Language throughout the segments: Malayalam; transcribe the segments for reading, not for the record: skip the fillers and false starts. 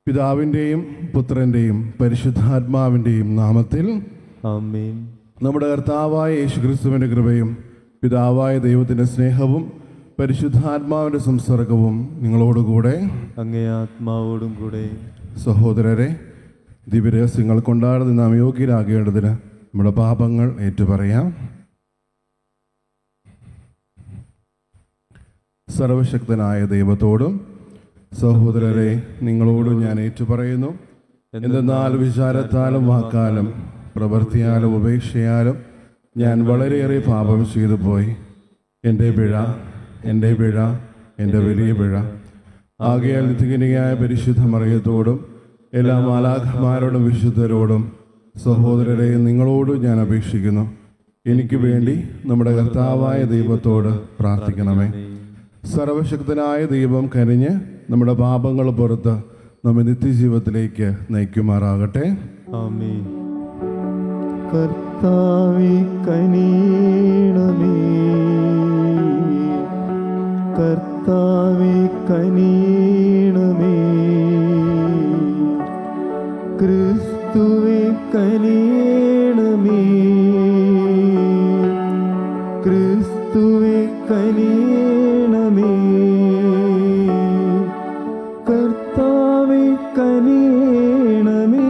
പിതാവിൻ്റെയും പുത്രൻ്റെയും പരിശുദ്ധാത്മാവിൻ്റെയും നാമത്തിൽ ആമേൻ. നമ്മുടെ കർത്താവായ യേശുക്രിസ്തുവിൻ്റെ കൃപയും പിതാവായ ദൈവത്തിൻ്റെ സ്നേഹവും പരിശുദ്ധാത്മാവിൻ്റെ സംസർഗവും നിങ്ങളോടുകൂടെ അങ്ങേ ആത്മാവോടും കൂടെ. സഹോദരരെ, ദിവ്യരഹസ്യങ്ങൾ കൊണ്ടാടുന്ന നാം യോഗ്യരാകേണ്ടതിന് നമ്മുടെ പാപങ്ങൾ ഏറ്റുപറയാം. സർവശക്തനായ ദൈവത്തോടും സഹോദരരെ, നിങ്ങളോടും ഞാൻ ഏറ്റുപറയുന്നു. എന്തെന്നാൽ വിചാരത്താലും വാക്കാലും പ്രവൃത്തിയാലും ഉപേക്ഷയാലും ഞാൻ വളരെയേറെ പാപം ചെയ്തു പോയി. എൻ്റെ പിഴ, എൻ്റെ വലിയ പിഴ. ആകയാൽ നിത്യകന്യകയായ പരിശുദ്ധ മറിയത്തോടും എല്ലാ മാലാഖമാരോടും വിശുദ്ധരോടും സഹോദരരെ, നിങ്ങളോടും ഞാൻ അപേക്ഷിക്കുന്നു, എനിക്ക് വേണ്ടി നമ്മുടെ കർത്താവായ ദൈവത്തോട് പ്രാർത്ഥിക്കണമേ. സർവശക്തനായ ദൈവം കനിഞ്ഞ് നമ്മുടെ പാപങ്ങൾ പുറത്ത് നമ്മെ നിത്യജീവിതത്തിലേക്ക് നയിക്കുമാറാകട്ടെ. ആമേൻ. കർത്താവേ കനിയണമേ, കർത്താവേ കനിയണമേ, ക്രിസ്തുവേ കനിയണമേ, ക്രിസ്തുവേ കനിയണമേ, കർത്താവേ കനിയണമേ,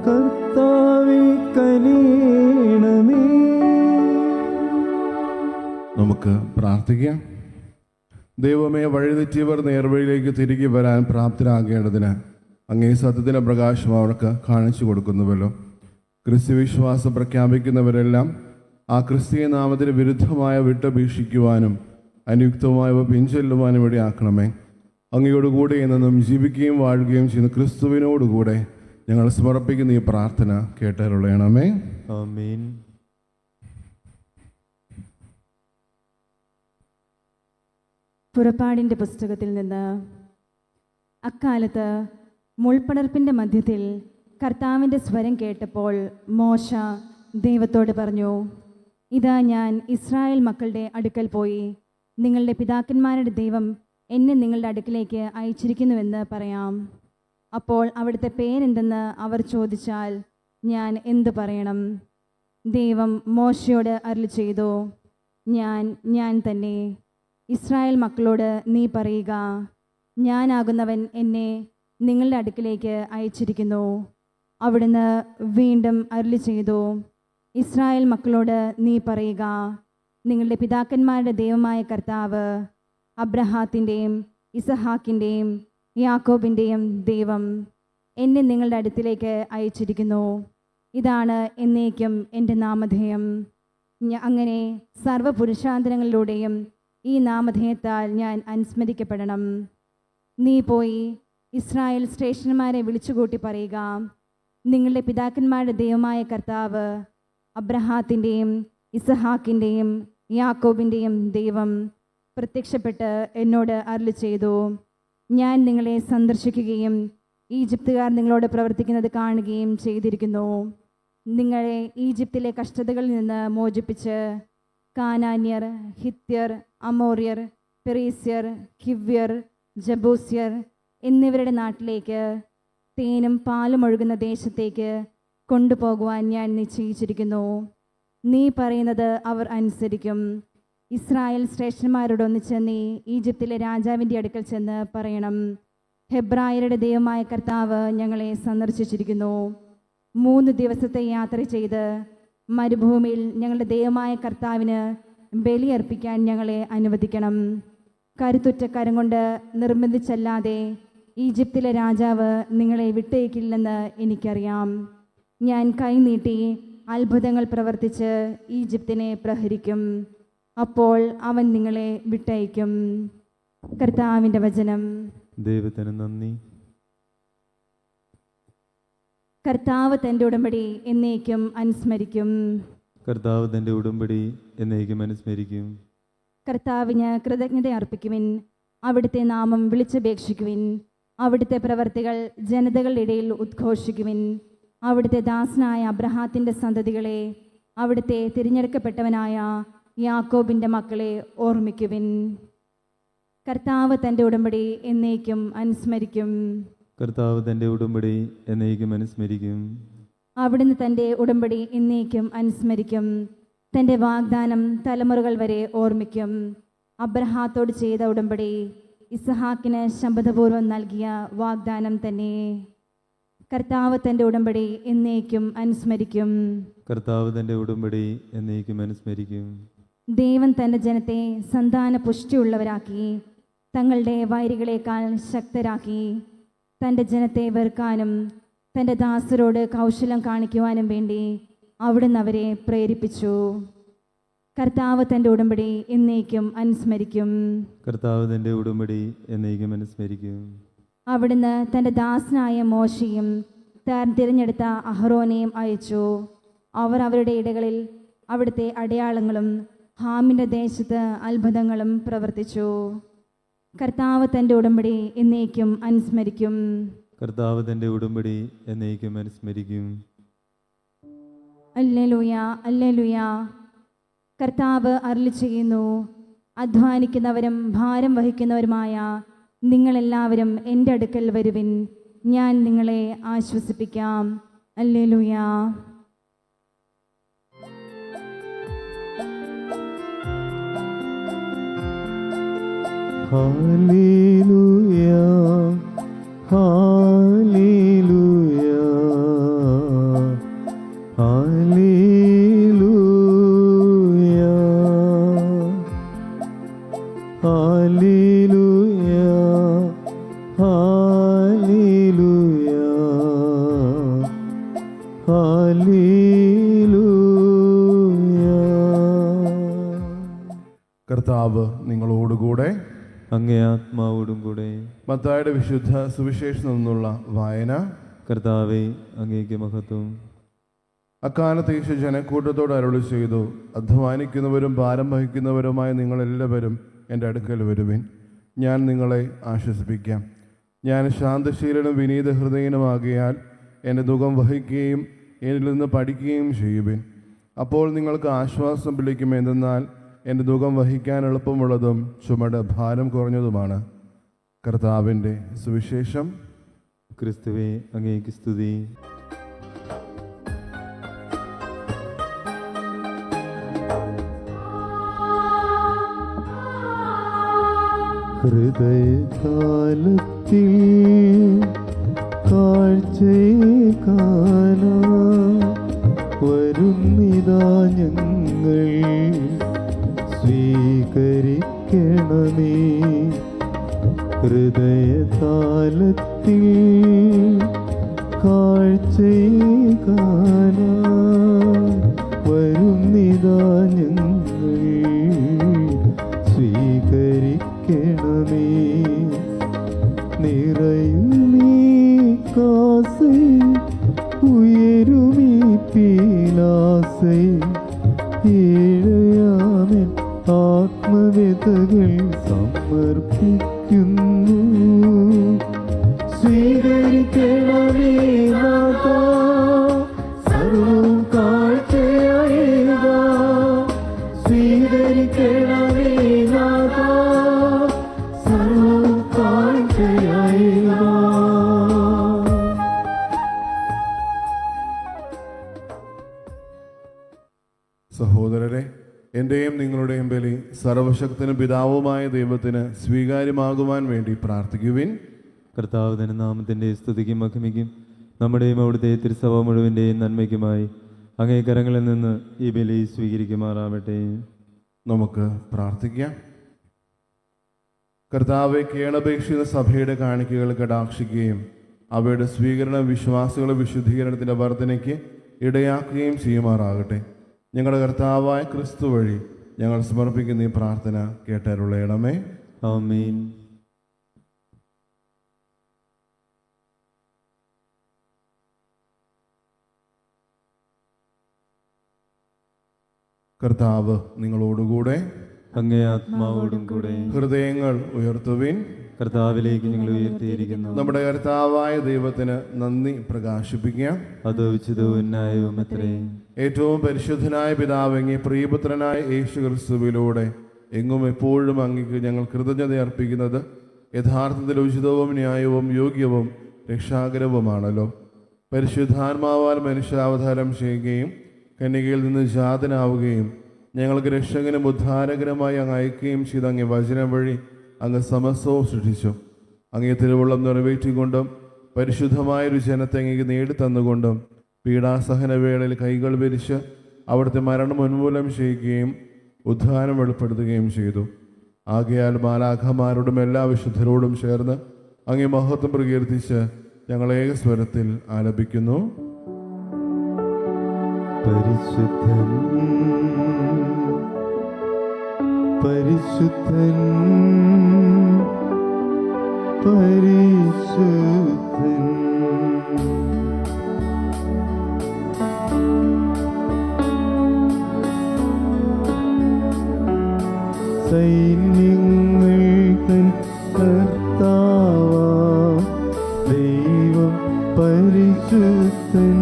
കർത്താവേ കനിയണമേ. നമുക്ക് പ്രാർത്ഥിക്കാം. ദൈവമേ, വഴിതെറ്റിയവർ നേർവഴിയിലേക്ക് തിരികെ വരാൻ പ്രാപ്തരാകേണ്ടതിന് അങ്ങേ സത്യത്തിൻ്റെ പ്രകാശം അവർക്ക് കാണിച്ചു കൊടുക്കുന്നുവല്ലോ. ക്രിസ്തുവിശ്വാസം പ്രഖ്യാപിക്കുന്നവരെല്ലാം ആ ക്രിസ്തീയ നാമത്തിന് വിരുദ്ധമായ വിട്ടപേക്ഷിക്കുവാനും അനുയുക്തമായവ പിൻചൊല്ലുവാനും ഇടയാക്കണമേ. അങ്ങയോടുകൂടെ എന്നും ജീവിക്കുകയും വാഴുകയും ചെയ്യുന്ന ക്രിസ്തുവിനോടുകൂടെ ഞങ്ങൾ സമർപ്പിക്കുന്ന ഈ പ്രാർത്ഥന കേട്ടരുളയണമേ. ആമേൻ. പുറപ്പാടിൻ്റെ പുസ്തകത്തിൽ നിന്ന്. അക്കാലത്ത് മുൾപ്പടർപ്പിൻ്റെ മധ്യത്തിൽ കർത്താവിൻ്റെ സ്വരം കേട്ടപ്പോൾ മോശ ദൈവത്തോട് പറഞ്ഞു, ഇതാ ഞാൻ ഇസ്രായേൽ മക്കളുടെ അടുക്കൽ പോയി നിങ്ങളുടെ പിതാക്കന്മാരുടെ ദൈവം എന്നെ നിങ്ങളുടെ അടുക്കിലേക്ക് അയച്ചിരിക്കുന്നുവെന്ന് പറയാം. അപ്പോൾ അവിടുത്തെ പേരെന്തെന്ന് അവർ ചോദിച്ചാൽ ഞാൻ എന്തു പറയണം? ദൈവം മോശയോട് അരുളി ചെയ്തു, ഞാൻ തന്നെ. ഇസ്രായേൽ മക്കളോട് നീ പറയുക, ഞാനാകുന്നവൻ എന്നെ നിങ്ങളുടെ അടുക്കിലേക്ക് അയച്ചിരിക്കുന്നു. അവിടുന്ന് വീണ്ടും അരുളി ചെയ്തു, ഇസ്രായേൽ മക്കളോട് നീ പറയുക, നിങ്ങളുടെ പിതാക്കന്മാരുടെ ദൈവമായ കർത്താവ്, അബ്രഹാത്തിൻ്റെയും ഇസഹാക്കിൻ്റെയും യാക്കോബിൻ്റെയും ദൈവം എന്നെ നിങ്ങളുടെ അടുത്തിലേക്ക് അയച്ചിരിക്കുന്നു. ഇതാണ് എന്നേക്കും എൻ്റെ നാമധേയം. അങ്ങനെ സർവ്വപുരുഷാന്തരങ്ങളിലൂടെയും ഈ നാമധേയത്താൽ ഞാൻ അനുസ്മരിക്കപ്പെടണം. നീ പോയി ഇസ്രായേൽ ശ്രേഷ്ഠന്മാരെ വിളിച്ചുകൂട്ടി പറയുക, നിങ്ങളുടെ പിതാക്കന്മാരുടെ ദൈവമായ കർത്താവ്, അബ്രഹാത്തിൻ്റെയും ഇസഹാക്കിൻ്റെയും യാക്കോബിൻ്റെയും ദൈവം പ്രത്യക്ഷപ്പെട്ട് എന്നോട് അരുളി ചെയ്തു, ഞാൻ നിങ്ങളെ സന്ദർശിക്കുകയും ഈജിപ്തുകാർ നിങ്ങളോട് പ്രവർത്തിക്കുന്നത് കാണുകയും ചെയ്തിരിക്കുന്നു. നിങ്ങളെ ഈജിപ്തിലെ കഷ്ടതകളിൽ നിന്ന് മോചിപ്പിച്ച് കാനാന്യർ, ഹിത്യർ, അമോര്യർ, പെറീസ്യർ, ഹിവ്യർ, ജബൂസ്യർ എന്നിവരുടെ നാട്ടിലേക്ക്, തേനും പാലും ഒഴുകുന്ന ദേശത്തേക്ക് കൊണ്ടുപോകുവാൻ ഞാൻ നിശ്ചയിച്ചിരിക്കുന്നു. നീ പറയുന്നത് അവർ അനുസരിക്കും. ഇസ്രായേൽ ശ്രേഷ്ഠന്മാരോടൊന്നിച്ച് നീ ഈജിപ്തിലെ രാജാവിൻ്റെ അടുക്കൽ ചെന്ന് പറയണം, ഹെബ്രായരുടെ ദൈവമായ കർത്താവ് ഞങ്ങളെ സന്ദർശിച്ചിരിക്കുന്നു. 3 ദിവസത്തെ യാത്ര ചെയ്ത് മരുഭൂമിയിൽ ഞങ്ങളുടെ ദൈവമായ കർത്താവിന് ബലിയർപ്പിക്കാൻ ഞങ്ങളെ അനുവദിക്കണം. കരുത്തുറ്റ കരം കൊണ്ട് നിർബന്ധിച്ചല്ലാതെ ഈജിപ്തിലെ രാജാവ് നിങ്ങളെ വിട്ടയക്കില്ലെന്ന് എനിക്കറിയാം. ഞാൻ കൈനീട്ടി അത്ഭുതങ്ങൾ പ്രവർത്തിച്ച് ഈജിപ്തിനെ പ്രഹരിക്കും. അപ്പോൾ അവൻ നിങ്ങളെ വിട്ടയക്കും. കർത്താവിൻ്റെ വചനം. ദൈവത്തിന് നന്ദി. കർത്താവ് തൻ്റെ ഉടമ്പടി എന്നേക്കും അനുസ്മരിക്കും. കർത്താവ് തൻ്റെ ഉടമ്പടി എന്നേക്കും അനുസ്മരിക്കും. കർത്താവിന് കൃതജ്ഞത അർപ്പിക്കുവിൻ. അവിടുത്തെ നാമം വിളിച്ചപേക്ഷിക്കുവിൻ. അവിടുത്തെ പ്രവർത്തികൾ ജനതകളുടെ ഇടയിൽ ഉദ്ഘോഷിക്കുവിൻ. അവിടുത്തെ ദാസനായ അബ്രഹാത്തിൻ്റെ സന്തതികളെ, അവിടുത്തെ തിരഞ്ഞെടുക്കപ്പെട്ടവനായ യാക്കോബിൻ്റെ മക്കളെ ഓർമ്മിക്കുവിൻ. കർത്താവ് തൻ്റെ ഉടമ്പടി എന്നേക്കും അനുസ്മരിക്കും. കർത്താവ് തൻ്റെ ഉടമ്പടി എന്നേക്കും അനുസ്മരിക്കും. അവിടുന്ന് തൻ്റെ ഉടമ്പടി എന്നേക്കും അനുസ്മരിക്കും. തൻ്റെ വാഗ്ദാനം തലമുറകൾ വരെ ഓർമ്മിക്കും. അബ്രഹാത്തോട് ചെയ്ത ഉടമ്പടി ഇസ്ഹാക്കിന് ശപഥപൂർവ്വം നൽകിയ വാഗ്ദാനം തന്നെ. കർത്താവ് തൻ്റെ ഉടമ്പടി എന്നേക്കും അനുസ്മരിക്കും. കർത്താവ് തൻ്റെ ഉടമ്പടി എന്നേക്കും അനുസ്മരിക്കും. ദൈവം തൻ്റെ ജനത്തെ സന്താന പുഷ്ടിയുള്ളവരാക്കി തങ്ങളുടെ വൈരികളേക്കാൾ ശക്തരാക്കി. തൻ്റെ ജനത്തെ വെറുക്കാനും തൻ്റെ ദാസരോട് കൗശലം കാണിക്കുവാനും വേണ്ടി അവിടുന്ന് അവരെ പ്രേരിപ്പിച്ചു. കർത്താവ് തൻ്റെ ഉടമ്പടി എന്നേക്കും അനുസ്മരിക്കും. കർത്താവ് തൻ്റെ ഉടമ്പടി എന്നേക്കും അനുസ്മരിക്കും. അവിടുന്ന് തൻ്റെ ദാസനായ മോശയും താൻ തിരഞ്ഞെടുത്ത അഹ്റോനെയും അയച്ചു. അവർ അവരുടെ ഇടകളിൽ അവിടുത്തെ അടയാളങ്ങളും ഹാമിൻ്റെ ദേശത്ത് അത്ഭുതങ്ങളും പ്രവർത്തിച്ചു. കർത്താവ് തൻ്റെ ഉടമ്പടി എന്നേക്കും അനുസ്മരിക്കും. കർത്താവ് തൻ്റെ ഉടമ്പടി എന്നേക്കും അനുസ്മരിക്കും. Alleluia, alleluia. കർത്താവ് അരുളി ചെയ്യുന്നു, അധ്വാനിക്കുന്നവരും ഭാരം വഹിക്കുന്നവരുമായ നിങ്ങളെല്ലാവരും എൻ്റെ അടുക്കൽ വരുവിൻ, ഞാൻ നിങ്ങളെ ആശ്വസിപ്പിക്കാം. അല്ലേലൂയ. ഹല്ലേലൂയ, ഹല്ലേലൂയ, ഹല്ലേലൂയ, ഹല്ലേലൂയ, ഹല്ലേലൂയ, ഹല്ലേലൂയ. കർത്താവ് നിങ്ങളോടുകൂടെ. അങ്ങേ ആത്മാവോടും കൂടെ. മത്തായിയുടെ വിശുദ്ധ സുവിശേഷത്തിൽ നിന്നുള്ള വായന. കർത്താവെ, അങ്ങേക്ക് മഹത്വം. അക്കാലത്ത് യേശു ജനക്കൂട്ടത്തോട് അരുളി ചെയ്തു, അധ്വാനിക്കുന്നവരും ഭാരം വഹിക്കുന്നവരുമായ നിങ്ങളെല്ലാവരും എൻ്റെ അടുക്കൽ വരുവിൻ, ഞാൻ നിങ്ങളെ ആശ്വസിപ്പിക്കാം. ഞാൻ ശാന്തശീലനും വിനീത ഹൃദയനുമാകിയാൽ എൻ്റെ ദുഃഖം വഹിക്കുകയും എന്നിൽ നിന്ന് പഠിക്കുകയും ചെയ്യുവിൻ. അപ്പോൾ നിങ്ങൾക്ക് ആശ്വാസം ലഭിക്കും. എന്തെന്നാൽ എൻ്റെ ദുഃഖം വഹിക്കാൻ എളുപ്പമുള്ളതും ചുമട് ഭാരം കുറഞ്ഞതുമാണ്. കർത്താവിൻ്റെ സുവിശേഷം. ക്രിസ്തുവേ, അങ്ങേക്ക് സ്തുതി. ഹൃദയകാലത്തിൽ കാഴ്ചയേക്കാനാ വരുന്നിതാ ഞങ്ങൾ, സ്വീകരിക്കണമേ. ഹൃദയതാലത്തിൽ കാഴ്ചയേക്കാനാ വരുന്നിതാ ഞങ്ങൾ, സ്വീകരിക്കണമേ. നിറയുമീ കാസൈ ഉയരുമീ പീലാസൈ, ഏഴയാമൻ ആത്മവ്യതകൾ സമർപ്പിക്കുന്നു. സ്വീകരിക്കണമേ നാഥാ, സർവ്വം കാഴ്ചയായേകാ. സ്വീകരിക്കണമേ നാഥാ, സർവ്വം കാഴ്ചയായേകാ. സഹോദരരെ, എൻ്റെയും നിങ്ങളുടെയും ബലി സർവശക്തനും പിതാവുമായ ദൈവത്തിന് സ്വീകാര്യമാകുവാൻ വേണ്ടി പ്രാർത്ഥിക്കുവിൻ. കർത്താവ് തന്റെ നാമത്തിന്റെ സ്തുതിക്കും മഹിമയ്ക്കും നമ്മുടെയും അവിടുത്തെ തിരുസഭ മുഴുവൻ്റെയും നന്മയ്ക്കുമായി അങ്ങേ കരങ്ങളിൽ നിന്ന് ഈ ബലി സ്വീകരിക്കുമാറാവട്ടെ. നമുക്ക് പ്രാർത്ഥിക്കാം. കർത്താവെ, കേണപേക്ഷിത സഭയുടെ കാണിക്കകൾ കടാക്ഷിക്കുകയും അവയുടെ സ്വീകരണം വിശ്വാസികളുടെ വിശുദ്ധീകരണത്തിൻ്റെ വർധനയ്ക്ക് ഇടയാക്കുകയും ചെയ്യുമാറാകട്ടെ. ഞങ്ങളുടെ കർത്താവായ ക്രിസ്തു വഴി ഞങ്ങൾ സമർപ്പിക്കുന്ന ഈ പ്രാർത്ഥന കേട്ടരുളയണമേ. ആമേൻ. കർത്താവ് നിങ്ങളോടുകൂടെ. അങ്ങേ ആത്മാവോടും കൂടെ. ഹൃദയങ്ങൾ ഉയർത്തുവിൻ. കർത്താവിലേക്ക് ഞങ്ങൾ ഉയർത്തിയിരിക്കുന്നു. നമ്മുടെ കർത്താവായ ദൈവത്തിന് നന്ദി പ്രകാശിപ്പിക്കാം. അത് ഉചിതവും ന്യായവും അത്രേ. ഏറ്റവും പരിശുദ്ധനായ പിതാവെങ്ങി പ്രിയപുത്രനായ യേശു ക്രിസ്തുവിലൂടെ എങ്ങും എപ്പോഴും അങ്ങേക്ക് ഞങ്ങൾ കൃതജ്ഞത അർപ്പിക്കുന്നത് യഥാർത്ഥത്തിൽ ഉചിതവും ന്യായവും യോഗ്യവും രക്ഷാകരവുമാണല്ലോ. പരിശുദ്ധാത്മാവാൽ മനുഷ്യാവതാരം ചെയ്യുകയും കന്യകയിൽ നിന്ന് ജാതനാവുകയും ഞങ്ങൾക്ക് രക്ഷകനും ഉദ്ധാരകനുമായി അങ്ങ് അയക്കുകയും ചെയ്ത അങ്ങേ വചനം വഴി അങ്ങ് സമസ്തവും സൃഷ്ടിച്ചു. അങ്ങേ തിരുവുള്ളം നിറവേറ്റിക്കൊണ്ടും പരിശുദ്ധമായൊരു ജനത്തെ അങ്ങേക്ക് നേടിത്തന്നുകൊണ്ടും പീഡാസഹന വേളയിൽ കൈകൾ വിരിച്ച് അവിടുത്തെ മരണം ഉന്മൂലനം ചെയ്യുകയും ഉദ്ധാനം വെളിപ്പെടുത്തുകയും ചെയ്തു. ആകയാൽ മാലാഖമാരോടും എല്ലാ വിശുദ്ധരോടും ചേർന്ന് അങ്ങേ മഹത്വം പ്രകീർത്തിച്ച് ഞങ്ങൾ ഏകസ്വരത്തിൽ ആലപിക്കുന്നു. പരിശുദ്ധൻ പരിശുദ്ധൻ പരിശുദ്ധൻ. സൈന്യങ്ങൾ തൻ കർത്താവാം ദൈവം പരിശുദ്ധൻ.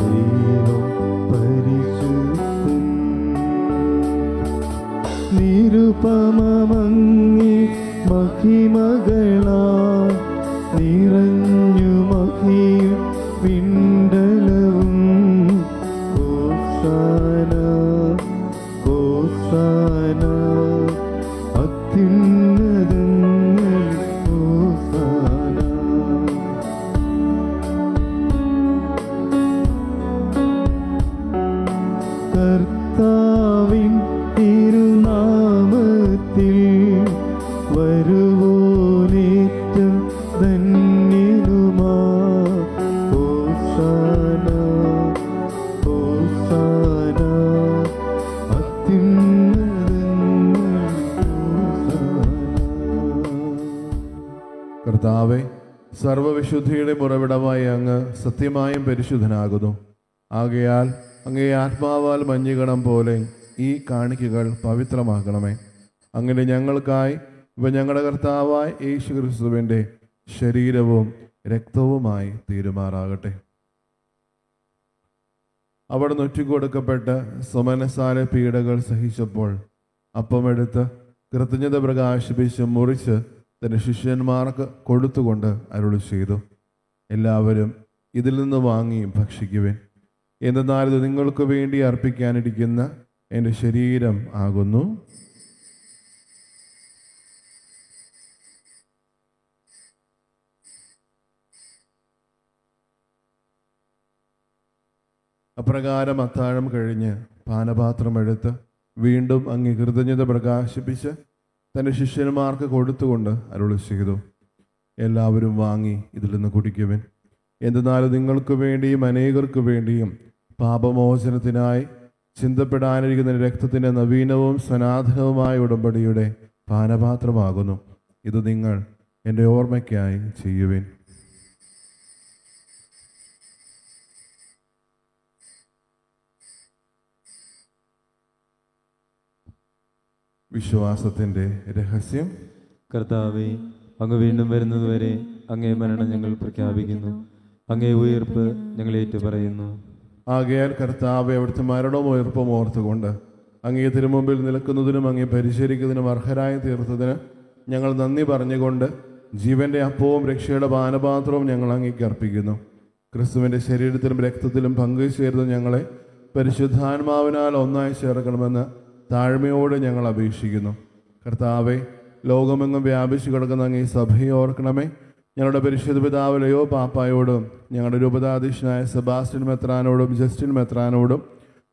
ദൈവം പരിശുദ്ധൻ. നിരുപമമങ്ങി മഹിമകളാൽ നിറഞ്ഞു മഹിയും പിണ്ടലവും. ഹോസാന ഹോസാന അത്യുന്നതങ്ങളിൽ ഹോസാന. കർത്താവിൻ തിരുനാമത്തിൽ വരുവോനേറ്റം ധന്യനുമാ. ഹോസാന ഹോസാന അത്യുന്നതങ്ങളിൽ ഹോസാന. കർത്താവെ, സർവവിശുദ്ധിയുടെ ഉറവിടമായ അങ്ങ് സത്യമായും പരിശുദ്ധനാകുന്നു. ആകയാൽ അങ്ങേ ആത്മാവാൽ മഞ്ഞുകണം പോലെ ഈ കാണിക്കകൾ പവിത്രമാക്കണമേ. അങ്ങനെ ഞങ്ങൾക്കായി ഇവ ഞങ്ങളുടെ കർത്താവായ യേശു ക്രിസ്തുവിൻ്റെ ശരീരവും രക്തവുമായി തീരുമാറാകട്ടെ. അവിടെ നൊറ്റിക്കൊടുക്കപ്പെട്ട് സുമനസാര പീഡകൾ സഹിച്ചപ്പോൾ അപ്പമെടുത്ത് കൃതജ്ഞത പ്രകാശിപ്പിച്ച് മുറിച്ച് തൻ്റെ ശിഷ്യന്മാർക്ക് കൊടുത്തുകൊണ്ട് അരുളി ചെയ്തു, എല്ലാവരും ഇതിൽ നിന്ന് വാങ്ങി ഭക്ഷിക്കുവിൻ. എന്തെന്നാൽ ഇത് നിങ്ങൾക്ക് വേണ്ടി അർപ്പിക്കാനിരിക്കുന്ന എൻ്റെ ശരീരം ആകുന്നു. അപ്രകാരം അത്താഴം കഴിഞ്ഞ് പാനപാത്രം എടുത്ത് വീണ്ടും അങ്ങ് കൃതജ്ഞത പ്രകാശിപ്പിച്ച് തൻ്റെ ശിഷ്യന്മാർക്ക് കൊടുത്തുകൊണ്ട് അരുളി ചെയ്തു, എല്ലാവരും വാങ്ങി ഇതിൽ നിന്ന് കുടിക്കുവിൻ. എന്തെന്നാൽ നിങ്ങൾക്ക് വേണ്ടിയും അനേകർക്ക് വേണ്ടിയും പാപമോചനത്തിനായി ചിന്തപ്പെടാനിരിക്കുന്ന രക്തത്തിൻ്റെ നവീനവും സനാതനവുമായ ഉടമ്പടിയുടെ പാനപാത്രമാകുന്നു. ഇത് നിങ്ങൾ എൻ്റെ ഓർമ്മയ്ക്കായി ചെയ്യുവിൻ. വിശ്വാസത്തിൻ്റെ രഹസ്യം. കർത്താവേ, അങ്ങ് വീണ്ടും വരുന്നതുവരെ അങ്ങേ മരണം ഞങ്ങൾ പ്രഖ്യാപിക്കുന്നു. അങ്ങേ ഉയർപ്പ് ഞങ്ങൾ ഏറ്റുപറയുന്നു. ആകയാൽ കർത്താവെ, അവിടുത്തെ മരണവും ഉയർപ്പും ഓർത്തുകൊണ്ട് അങ്ങേ തിരുമുമ്പിൽ നിൽക്കുന്നതിനും അങ്ങേ പരിചരിക്കുന്നതിനും അർഹരായി തീർത്തതിന് ഞങ്ങൾ നന്ദി പറഞ്ഞുകൊണ്ട് ജീവന്റെ അപ്പവും രക്ഷയുടെ പാനപാത്രവും ഞങ്ങൾ അങ്ങേക്ക് അർപ്പിക്കുന്നു. ക്രിസ്തുവിൻ്റെ ശരീരത്തിലും രക്തത്തിലും പങ്കുചേർന്ന് ഞങ്ങളെ പരിശുദ്ധാത്മാവിനാൽ ഒന്നായി ചേർക്കണമെന്ന് താഴ്മയോടെ ഞങ്ങൾ അപേക്ഷിക്കുന്നു. കർത്താവെ, ലോകമെങ്ങും വ്യാപിച്ചു കിടക്കുന്ന അങ്ങേ സഭയെ ഓർക്കണമേ. ഞങ്ങളുടെ പരിശുദ്ധ പിതാവ് ലയോ പാപ്പായോടും ഞങ്ങളുടെ രൂപതാധീശനായ സെബാസ്റ്റ്യൻ മെത്രാനോടും ജസ്റ്റിൻ മെത്രാനോടും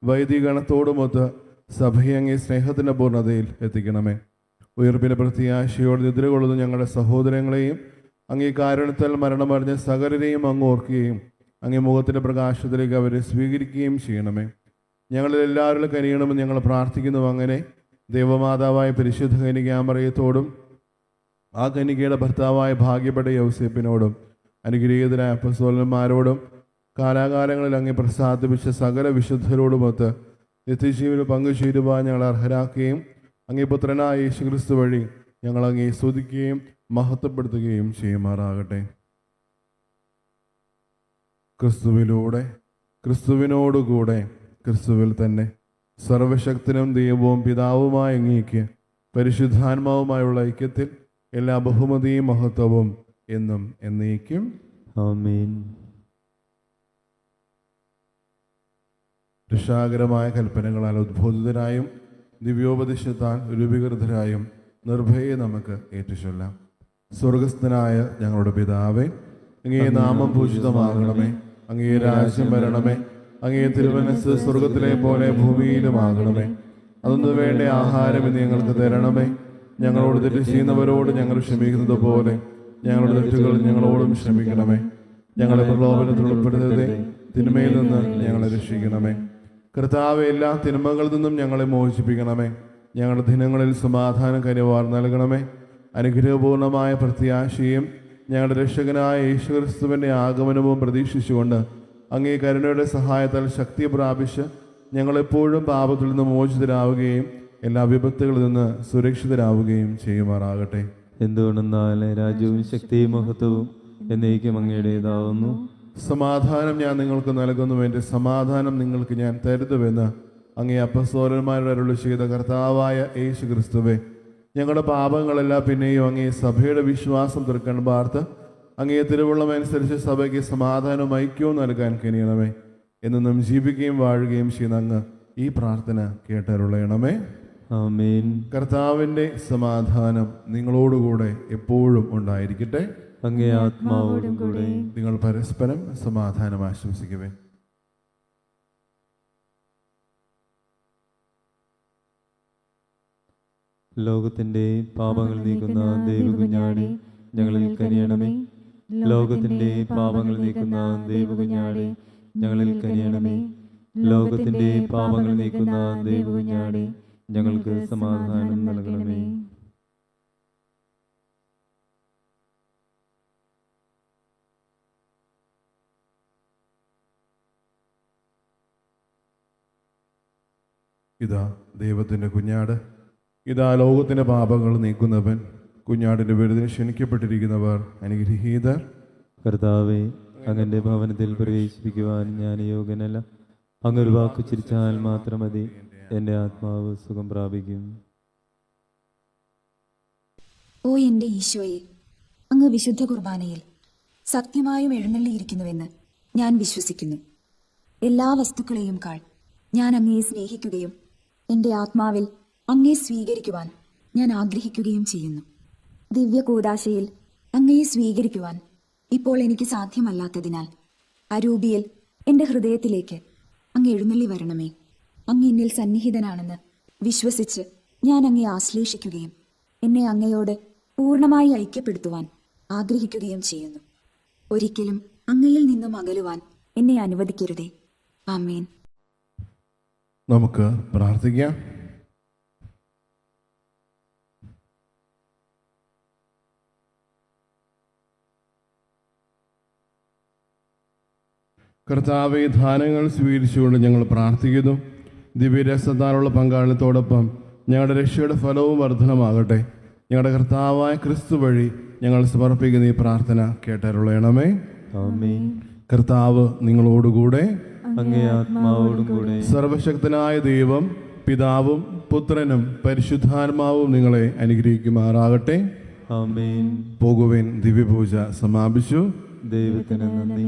വൈദികഗണത്തോടുമൊത്ത് സഭയെ അങ്ങേ സ്നേഹത്തിൻ്റെ പൂർണ്ണതയിൽ എത്തിക്കണമേ. ഉയർപ്പിൻ്റെ പ്രത്യാശയോട് നിദ്ര കൊള്ളുന്ന ഞങ്ങളുടെ സഹോദരങ്ങളെയും അങ്ങേ കാരുണ്യത്താൽ മരണമറിഞ്ഞ സകലരെയും അങ്ങ് ഓർക്കുകയും അങ്ങേ മുഖത്തിൻ്റെ പ്രകാശത്തിലേക്ക് അവരെ സ്വീകരിക്കുകയും ചെയ്യണമേ. ഞങ്ങളിൽ എല്ലാവരിലും കനിയണമെന്ന് ഞങ്ങൾ പ്രാർത്ഥിക്കുന്നു. അങ്ങനെ ദൈവമാതാവായ പരിശുദ്ധ കന്യകാമറിയത്തോടും ആ കന്യകയുടെ ഭർത്താവായ ഭാഗ്യപ്പെട്ട യൗസേപ്പിനോടും അനുഗ്രഹീതരായ അപ്പസ്തോലന്മാരോടും കാലാകാലങ്ങളിൽ അങ്ങേ പ്രസാദിപ്പിച്ച സകല വിശുദ്ധരോടുമൊത്ത് നിത്യജീവനിൽ പങ്കുചേരുവാൻ ഞങ്ങൾ അർഹരാക്കുകയും അങ്ങേ പുത്രനായ യേശുക്രിസ്തു വഴി ഞങ്ങൾ അങ്ങേ സ്തുതിക്കുകയും മഹത്വപ്പെടുത്തുകയും ചെയ്യുമാറാകട്ടെ. ക്രിസ്തുവിലൂടെ, ക്രിസ്തുവിനോടുകൂടെ, ക്രിസ്തുവിൽ തന്നെ സർവശക്തനും ദൈവവും പിതാവുമായ അങ്ങേക്ക് പരിശുദ്ധാത്മാവുമായുള്ള ഐക്യത്തിൽ എല്ലാ ബഹുമതിയും മഹത്വവും എന്നും എന്നേക്കും. ആമേൻ. രക്ഷാകരമായ കൽപ്പനകളാൽ ഉദ്ബോധിതരായും ദിവ്യോപദേശത്താൽ രൂപീകൃതരായും നിർഭയെ നമുക്ക് ഏറ്റുചൊല്ലാം. സ്വർഗസ്ഥനായ ഞങ്ങളുടെ പിതാവേ, അങ്ങേ നാമം പൂജിതമാകണമേ. അങ്ങേ രാജ്യം വരണമേ. അങ്ങേ തിരുമനസ്സ് സ്വർഗത്തിലെ പോലെ ഭൂമിയിലുമാകണമേ. അതൊന്നു വേണ്ട ആഹാരം ഇന്ന് ഞങ്ങൾക്ക് തരണമേ. ഞങ്ങളോട് തെറ്റ് ചെയ്യുന്നവരോട് ഞങ്ങൾ ക്ഷമിക്കുന്നത് പോലെ ഞങ്ങളുടെ തെറ്റുകൾ ഞങ്ങളോടും ക്ഷമിക്കണമേ. ഞങ്ങളെ പ്രലോഭനത്തിൽ ഉൾപ്പെടുത്തരുതേ, തിന്മയിൽ നിന്ന് ഞങ്ങളെ രക്ഷിക്കണമേ. കർത്താവേ, എല്ലാ തിന്മകളിൽ നിന്നും ഞങ്ങളെ മോചിപ്പിക്കണമേ. ഞങ്ങളുടെ ദിനങ്ങളിൽ സമാധാനം കനിവാർ നൽകണമേ. അനുഗ്രഹപൂർണമായ പ്രത്യാശയും ഞങ്ങളുടെ രക്ഷകനായ യേശുക്രിസ്തുവിൻ്റെ ആഗമനവും പ്രതീക്ഷിച്ചുകൊണ്ട് അങ്ങേ കരുണയുടെ സഹായത്താൽ ശക്തി പ്രാപിച്ച് ഞങ്ങളെപ്പോഴും പാപത്തിൽ നിന്ന് മോചിതരാവുകയും എല്ലാ വിപത്തുകളിൽ നിന്ന് സുരക്ഷിതരാവുകയും ചെയ്യുമാറാകട്ടെ. എന്തുകൊണ്ടെന്നാൽ രാജ്യവും ശക്തിയും മഹത്വവും എന്നേക്കും അങ്ങയുടേതാവുന്നു. സമാധാനം ഞാൻ നിങ്ങൾക്ക് നൽകുന്നു, എൻ്റെ സമാധാനം നിങ്ങൾക്ക് ഞാൻ തരുന്നുവെന്ന് അങ്ങേ അപ്പസ്തോലന്മാരുടെ അരുളി ചെയ്ത കർത്താവായ യേശു ക്രിസ്തുവേ, ഞങ്ങളുടെ പാപങ്ങളെല്ലാം പിന്നെയും അങ്ങേ സഭയുടെ വിശ്വാസം തീർക്കാൻ പാർത്ത് അങ്ങേ തിരുവുള്ളമനുസരിച്ച് സഭയ്ക്ക് സമാധാനവും ഐക്യവും നൽകാൻ കനിയണമേ. എന്നും ജീവിക്കുകയും വാഴുകയും ചെയ്യുന്ന അങ്ങ് ഈ പ്രാർത്ഥന കേട്ടരുളയണമേ. ആമേൻ. കർത്താവിൻ്റെ സമാധാനം നിങ്ങളോടുകൂടെ എപ്പോഴും ഉണ്ടായിരിക്കട്ടെ. അങ്ങേ ആത്മാവോടും കൂടെ. നിങ്ങൾ പരസ്പരം സമാധാനം ആശംസിക്കുവേ. ലോകത്തിന്റെ പാപങ്ങൾ നീക്കുന്ന ദൈവകുഞ്ഞാടേ, ഞങ്ങളിൽ കനിയണമേ. ലോകത്തിന്റെ പാപങ്ങൾ നീക്കുന്ന ദൈവകുഞ്ഞാടേ, ഞങ്ങളിൽ കനിയണമേ. ലോകത്തിന്റെ പാപങ്ങൾ നീക്കുന്ന ദൈവകുഞ്ഞാടേ, ഞങ്ങൾക്ക് സമാധാനം നൽകണമേ. ഇതാ ദൈവത്തിൻ്റെ കുഞ്ഞാട്, ഇതാ ലോകത്തിൻ്റെ പാപങ്ങൾ നീക്കുന്നവൻ. കുഞ്ഞാടിൻ്റെ വിരുദിന് ക്ഷണിക്കപ്പെട്ടിരിക്കുന്നവർ അനുഗ്രഹീതർ. കർത്താവേ, അങ്ങന്റെ ഭവനത്തിൽ പ്രവേശിപ്പിക്കുവാൻ ഞാൻ യോഗ്യനല്ല. അങ്ങൊരു വാക്ക് ചിരിച്ചാൽ മാത്രം മതി, എൻ്റെ ആത്മാവ് സുഖം പ്രാപിക്കും. ഓ എൻ്റെ ഈശോയെ, അങ്ങ് വിശുദ്ധ കുർബാനയിൽ സത്യമായും എഴുന്നള്ളിയിരിക്കുന്നുവെന്ന് ഞാൻ വിശ്വസിക്കുന്നു. എല്ലാ വസ്തുക്കളെയും കാൾ ഞാൻ അങ്ങയെ സ്നേഹിക്കുകയും എൻ്റെ ആത്മാവിൽ അങ്ങയെ സ്വീകരിക്കുവാൻ ഞാൻ ആഗ്രഹിക്കുകയും ചെയ്യുന്നു. ദിവ്യ കൂദാശയിൽ അങ്ങയെ സ്വീകരിക്കുവാൻ ഇപ്പോൾ എനിക്ക് സാധ്യമല്ലാത്തതിനാൽ അരൂപിയിൽ എൻ്റെ ഹൃദയത്തിലേക്ക് അങ്ങ് എഴുന്നള്ളി വരണമേ. അങ്ങ് എന്നിൽ സന്നിഹിതനാണെന്ന് വിശ്വസിച്ച് ഞാൻ അങ്ങയെ ആശ്ലേഷിക്കുകയും എന്നെ അങ്ങയോട് പൂർണ്ണമായി ഐക്യപ്പെടുത്തുവാൻ ആഗ്രഹിക്കുകയും ചെയ്യുന്നു. ഒരിക്കലും അങ്ങയിൽ നിന്നും അകലുവാൻ എന്നെ അനുവദിക്കരുതേ. ആമേൻ. നമുക്ക് പ്രാർത്ഥിക്കാം. കർത്താവെ, ദാനങ്ങൾ സ്വീകരിച്ചുകൊണ്ട് ഞങ്ങൾ പ്രാർത്ഥിക്കുന്നു. ദിവ്യരസത്താലുള്ള പങ്കാളിത്തത്തോടൊപ്പം ഞങ്ങളുടെ രക്ഷയുടെ ഫലവും വർധനമാകട്ടെ. ഞങ്ങളുടെ കർത്താവായ ക്രിസ്തു വഴി ഞങ്ങൾ സമർപ്പിക്കുന്ന ഈ പ്രാർത്ഥന കേട്ടരുളയണമേ. ആമേൻ. കർത്താവ് നിങ്ങളോടുകൂടെ. അങ്ങേ ആത്മാവോടും കൂടെ. സർവശക്തനായ ദൈവം പിതാവും പുത്രനും പരിശുദ്ധാത്മാവും നിങ്ങളെ അനുഗ്രഹിക്കുമാറാകട്ടെ. ആമേൻ. പോകുവിൻ. ദിവ്യപൂജ സമാപിച്ചു. ദൈവത്തിന് നന്ദി.